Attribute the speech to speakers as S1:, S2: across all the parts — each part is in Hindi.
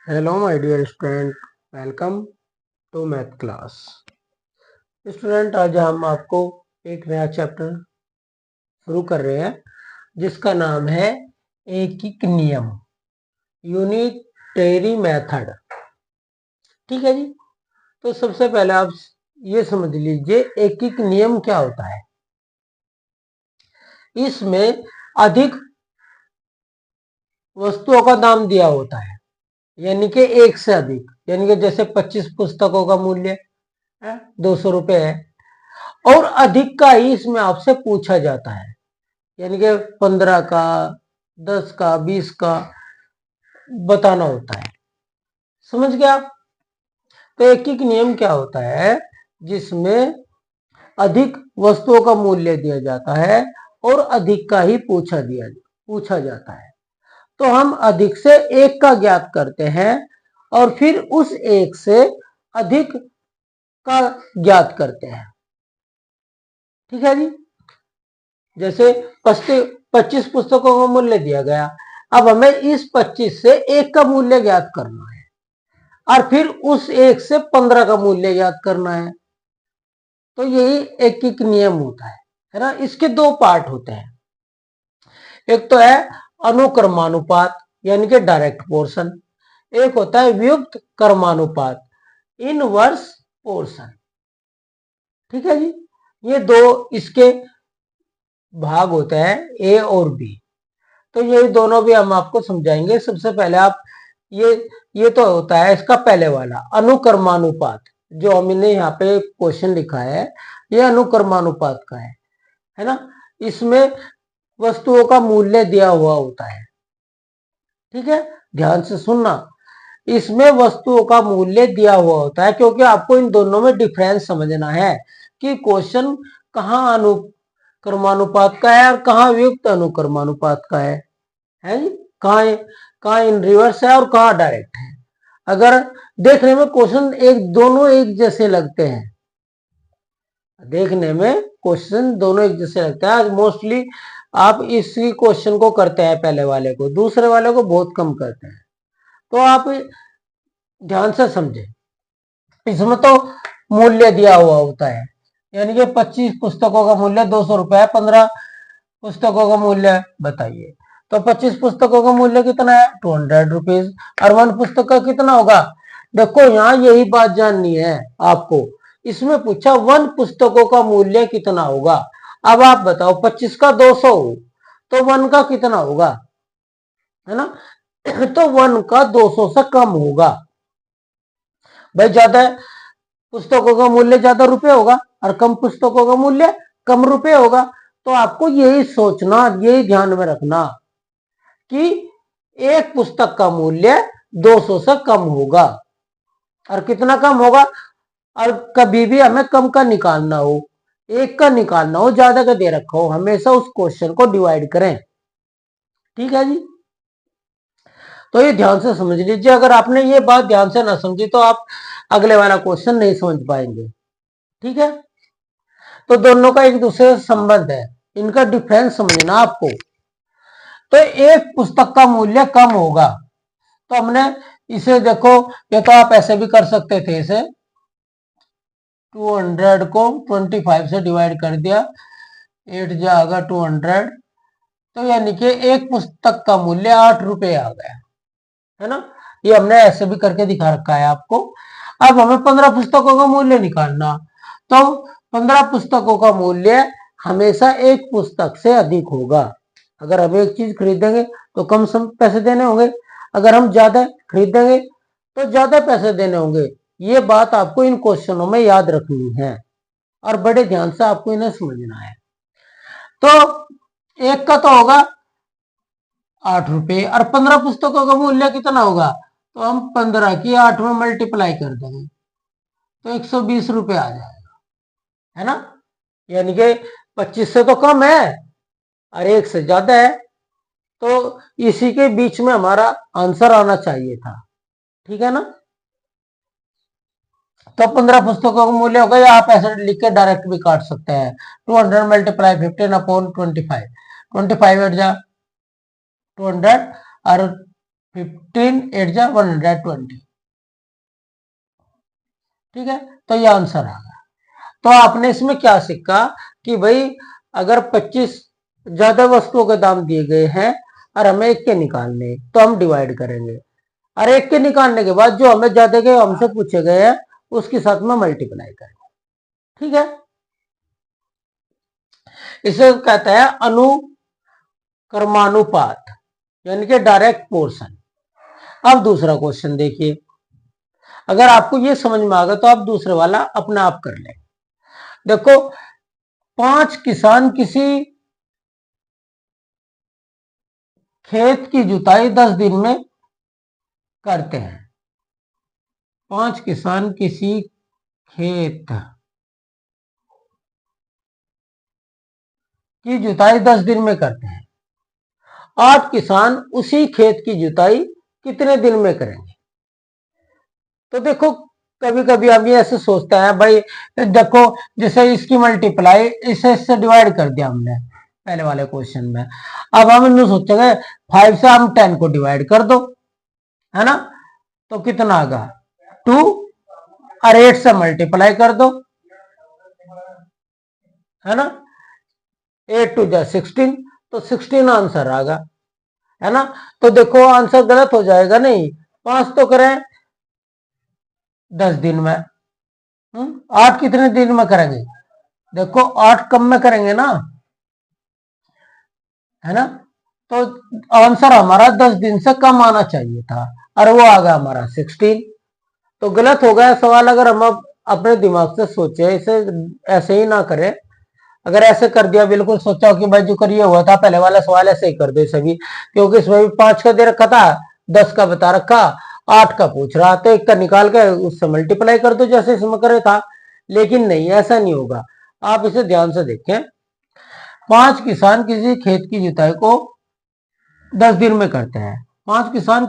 S1: Hello my dear student, welcome to math class. Student, आज हम आपको एक नया चैप्टर शुरू कर रहे हैं जिसका नाम है एकीक नियम, यूनिटरी मेथड। ठीक है जी। तो सबसे पहले आप ये समझ लीजिए एकीक नियम क्या होता है। इसमें अधिक वस्तुओं का दाम दिया होता है, यानी कि एक से अधिक, यानी कि जैसे 25 पुस्तकों का मूल्य है 200 रुपये है, और अधिक का ही इसमें आपसे पूछा जाता है, यानी कि 15 का, 10 का, 20 का बताना होता है। समझ गए आप? तो एक नियम क्या होता है जिसमें अधिक वस्तुओं का मूल्य दिया जाता है और अधिक का ही पूछा जाता है। तो हम अधिक से एक का ज्ञात करते हैं और फिर उस एक से अधिक का ज्ञात करते हैं। ठीक है जी। जैसे 25 पुस्तकों का मूल्य दिया गया, अब हमें इस 25 से एक का मूल्य ज्ञात करना है और फिर उस एक से 15 का मूल्य ज्ञात करना है। तो यही एक नियम होता है ना। इसके दो पार्ट होते हैं। एक तो है अनुक्रमानुपात यानी कि डायरेक्ट पोर्शन, एक होता है व्युक्त क्रमानुपात, इनवर्स पोर्शन। ठीक है जी। ये दो इसके भाग होते हैं, ए और बी। तो ये दोनों भी हम आपको समझाएंगे। सबसे पहले आप ये तो होता है इसका पहले वाला अनुक्रमानुपात, जो हमने यहाँ पे क्वेश्चन लिखा है, ये अनुक्रमानुपात का है ना। इसमें वस्तुओं का मूल्य दिया हुआ होता है। ठीक है, ध्यान से सुनना। इसमें वस्तुओं का मूल्य दिया हुआ होता है, क्योंकि आपको इन दोनों में डिफरेंस समझना है कि क्वेश्चन कहाँ अनुक्रमानुपात का है और कहाँ व्युक्त अनुक्रमानुपात का है जी। कहाँ इन रिवर्स है और कहाँ डायरेक्ट है। अगर देखने में क्वेश्चन दोनों एक जैसे लगते हैं, देखने में क्वेश्चन दोनों एक जैसे लगते हैं। आज मोस्टली आप इसी क्वेश्चन को करते हैं, पहले वाले को, दूसरे वाले को बहुत कम करते हैं। तो आप ध्यान से समझे। इसमें तो मूल्य दिया हुआ होता है, यानी कि 25 पुस्तकों का मूल्य 200 रुपए है, 15 पुस्तकों का मूल्य बताइए। तो 25 पुस्तकों का मूल्य कितना है? 200 रुपीज। और 1 पुस्तक का कितना होगा? देखो, यहाँ यही बात जाननी है आपको। इसमें पूछा 1 पुस्तकों का मूल्य कितना होगा। अब आप बताओ, 25 का 200 तो 1 का कितना होगा, है ना। तो 1 का 200 से कम होगा। भाई, ज्यादा पुस्तकों का मूल्य ज्यादा रुपए होगा और कम पुस्तकों का मूल्य कम रुपए होगा। तो आपको यही सोचना, यही ध्यान में रखना कि एक पुस्तक का मूल्य 200 से कम होगा। और कितना कम होगा? और कभी भी हमें कम का निकालना हो, एक का निकालना हो, ज्यादा का दे रखा हो, हमेशा उस क्वेश्चन को डिवाइड करें। ठीक है जी। तो ये ध्यान से समझ लीजिए। अगर आपने ये बात ध्यान से ना समझी तो आप अगले वाला क्वेश्चन नहीं समझ पाएंगे। ठीक है। तो दोनों का एक दूसरे से संबंध है, इनका डिफरेंस समझना आपको। तो एक पुस्तक का मूल्य कम होगा, तो हमने इसे देखो, ये तो आप ऐसे भी कर सकते थे, इसे 200 को 25 से डिवाइड कर दिया, 8 जाएगा 200, तो यानी कि एक पुस्तक का मूल्य 8 रुपये आ गया, है ना। ये हमने ऐसे भी करके दिखा रखा है आपको। अब हमें 15 पुस्तकों का मूल्य निकालना, तो 15 पुस्तकों का मूल्य हमेशा एक पुस्तक से अधिक होगा। अगर हम एक चीज खरीदेंगे तो कम पैसे देने होंगे, अगर हम ज्यादा खरीदेंगे तो ज्यादा पैसे देने होंगे। ये बात आपको इन क्वेश्चनों में याद रखनी है और बड़े ध्यान से आपको इन्हें समझना है। तो एक का तो होगा 8 रुपये और 15 पुस्तकों का मूल्य कितना होगा, तो हम 15 की 8 में मल्टीप्लाई कर देंगे तो 120 रुपये आ जाएगा, है ना। यानी कि 25 से तो कम है और एक से ज्यादा है, तो इसी के बीच में हमारा आंसर आना चाहिए था। ठीक है ना। तो 15 पुस्तकों का मूल्य होगा, या आप ऐसे लिख के डायरेक्ट भी काट सकते हैं। 200 मल्टीप्लाई 15 अपॉन 25, 25 हट जा 200 और 15 8 जा 120, ठीक है। तो ये आंसर आ गया। तो आपने इसमें क्या सीखा कि भाई अगर 25 ज्यादा वस्तुओं के दाम दिए गए हैं और हमें एक के निकालने, तो हम डिवाइड करेंगे, और एक के निकालने के बाद जो हमें ज्यादा के हमसे पूछे गए हैं उसके साथ में मल्टीप्लाई करेंगे, ठीक है। इसे कहते हैं अनुक्रमानुपात, यानी कि डायरेक्ट पोर्शन। अब दूसरा क्वेश्चन देखिए, अगर आपको ये समझ में आ गया तो आप दूसरे वाला अपने आप कर लें। देखो, 5 किसान किसी खेत की जुताई 10 दिन में करते हैं। 5 किसान किसी खेत की जुताई 10 दिन में करते हैं। 8 किसान उसी खेत की जुताई कितने दिन में करेंगे? तो देखो, कभी कभी हम ये ऐसे सोचते हैं भाई, देखो जैसे इसकी मल्टीप्लाई इससे डिवाइड कर दिया हमने पहले वाले क्वेश्चन में। अब हम इन्हें सोचेंगे 5 से हम 10 को डिवाइड कर दो, है ना, तो कितना आएगा 2, और 8 से मल्टीप्लाई कर दो, है ना, 8 2 जा 16, तो 16 आंसर आएगा, है ना। तो देखो आंसर गलत हो जाएगा नहीं, 5 तो करें 10 दिन में, 8 कितने दिन में करेंगे? देखो 8 कम में करेंगे ना, है ना। तो आंसर हमारा 10 दिन से कम आना चाहिए था, और वो आ गया हमारा 16। तो गलत हो गया सवाल। अगर हम अब अपने दिमाग से सोचे, इसे ऐसे ही ना करें। अगर ऐसे कर दिया, बिल्कुल सोचा कि भाई जो करिए हुआ था पहले वाला सवाल, ऐसे ही कर दो सभी, क्योंकि इसमें भी 5 का दे रखा था, 10 का बता रखा, 8 का पूछ रहा, तो एक का निकाल के उससे मल्टीप्लाई कर दो जैसे इसमें करे था। लेकिन नहीं, ऐसा नहीं होगा। आप इसे ध्यान से देखें, 5 किसान किसी खेत की जुताई को 10 दिन में करते हैं। 5 किसान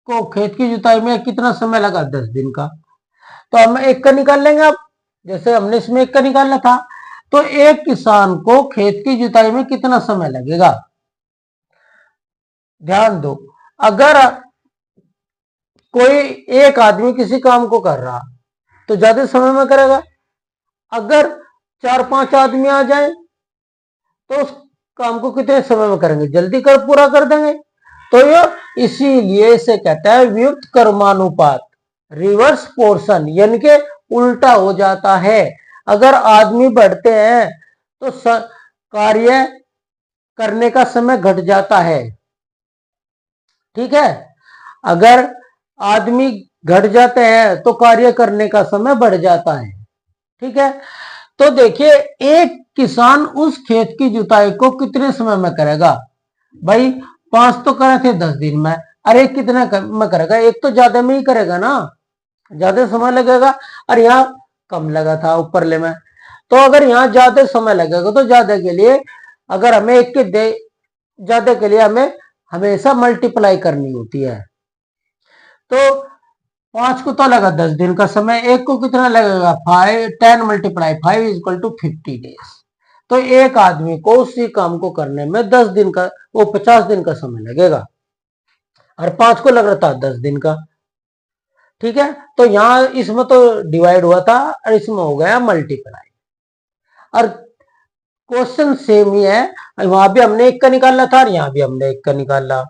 S1: को खेत की जुताई में कितना समय लगा? 10 दिन का। तो हम एक का निकाल लेंगे। अब जैसे हमने इसमें एक का निकालना था, तो एक किसान को खेत की जुताई में कितना समय लगेगा? ध्यान दो, अगर कोई एक आदमी किसी काम को कर रहा तो ज्यादा समय में करेगा। अगर 4-5 आदमी आ जाए तो उस काम को कितने समय में करेंगे? जल्दी कर पूरा कर देंगे। तो ये इसीलिए इसे कहता है व्युत्क्रमानुपात, कर्मानुपात, रिवर्स पोर्शन, यानी कि उल्टा हो जाता है। अगर आदमी बढ़ते हैं तो कार्य करने का समय घट जाता है, ठीक है। अगर आदमी घट जाते हैं तो कार्य करने का समय बढ़ जाता है, ठीक है। तो देखिए, एक किसान उस खेत की जुताई को कितने समय में करेगा? भाई 5 तो करे थे 10 दिन में, और एक कितने में करेगा? एक तो ज्यादा में ही करेगा ना, ज्यादा समय लगेगा, और यहाँ कम लगा था ऊपरले में। तो अगर यहाँ ज्यादा समय लगेगा तो ज्यादा के लिए, अगर हमें एक के दे ज्यादा के लिए हमें हमेशा मल्टीप्लाई करनी होती है। तो 5 को तो लगा 10 दिन का समय, एक को कितना लगेगा? 5, 10 मल्टीप्लाई 5 इक्वल टू 50 डेज। तो एक आदमी को उसी काम को करने में 10 दिन का, वो 50 दिन का समय लगेगा, और 5 को लग रहा था 10 दिन का, ठीक है। तो यहां इसमें तो डिवाइड हुआ था और इसमें हो गया मल्टीप्लाई। और क्वेश्चन सेम ही है, वहां भी हमने एक का निकालना था और यहां भी हमने एक का निकाला,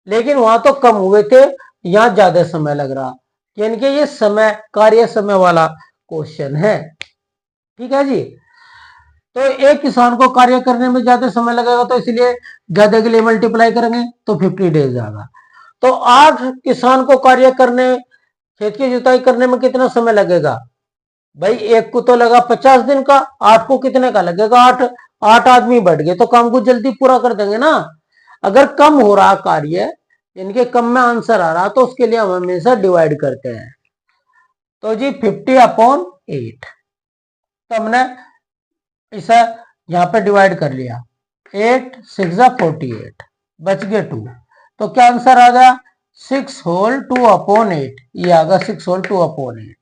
S1: लेकिन वहां तो कम हुए थे, यहां ज्यादा समय लग रहा, यानी कि ये समय कार्य समय वाला क्वेश्चन है, ठीक है जी। तो एक किसान को कार्य करने में ज्यादा समय लगेगा, तो इसलिए ज्यादा के लिए मल्टीप्लाई करेंगे तो 50 डेज आएगा। तो 8 किसान को कार्य करने, खेत की जुताई करने में कितना समय लगेगा? भाई एक को तो लगा 50 दिन का, 8 को कितने का लगेगा? 8 आदमी बढ़ गए तो काम को जल्दी पूरा कर देंगे ना। अगर कम हो रहा कार्य, इनके कम में आंसर आ रहा, तो उसके लिए हम हमेशा डिवाइड करते हैं। तो जी 50/8, तो हमने इसे यहां पे डिवाइड कर लिया, 8 6 जा 48, बच गए 2। तो क्या आंसर आ गया? 6 होल 2/8, ये आ गया 6 होल 2/8।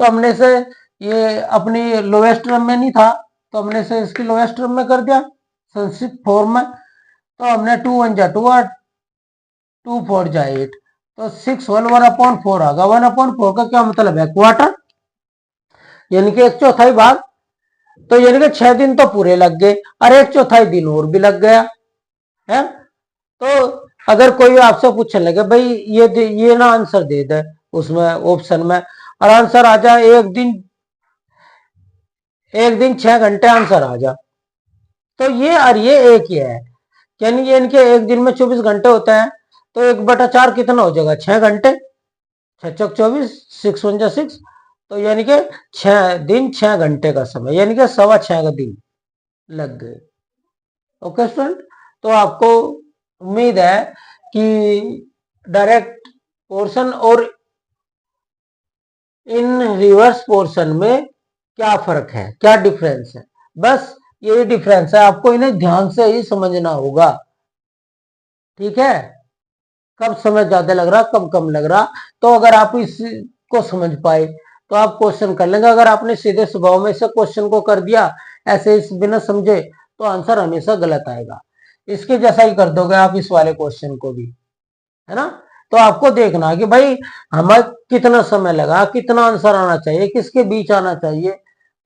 S1: तो हमने से ये अपनी लोएस्ट टर्म में नहीं था, तो हमने से इसकी लोएस्ट टर्म में कर दिया संक्षिप्त फॉर्म में। तो हमने 2 1 जा 2, 2 4 जा 8, तो 6 होल 1/4 आगा। 1/4 का क्या मतलब है? क्वार्टर, यानी कि 1/4 भाग। तो यानी कि 6 दिन तो पूरे लग गए और 1/4 दिन और भी लग गया है। तो अगर कोई आपसे पूछने लगे भाई ये ना आंसर दे दे उसमें ऑप्शन में, और आंसर आ जाए एक दिन 6 घंटे आंसर आ जा, तो ये और ये एक ही है। यानी कि इनके एक दिन में 24 घंटे होते हैं, तो 1/4 कितना हो जाएगा? 6 घंटे। 6 चौक 24, 6 1 6, तो यानी कि 6 दिन 6 घंटे का समय, यानी कि 6.25 का दिन लग गए। ओके स्टूडेंट, तो आपको उम्मीद है कि डायरेक्ट पोर्शन और इन रिवर्स पोर्शन में क्या फर्क है, क्या डिफरेंस है, बस यही डिफरेंस है। आपको इन्हें ध्यान से ही समझना होगा, ठीक है? कब समय ज्यादा लग रहा, कब कम लग रहा, तो अगर आप इसको समझ पाए तो आप क्वेश्चन कर लेंगे। अगर आपने सीधे स्वभाव में से क्वेश्चन को कर दिया ऐसे इस बिना समझे, तो आंसर हमेशा गलत आएगा। इसके जैसा ही कर दोगे आप इस वाले क्वेश्चन को भी, है ना? तो आपको देखना कि भाई हमें कितना समय लगा, कितना आंसर आना चाहिए, किसके बीच आना चाहिए,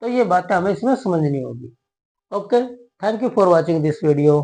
S1: तो ये बातें हमें इसमें समझनी होगी। Okay, thank you for watching this video.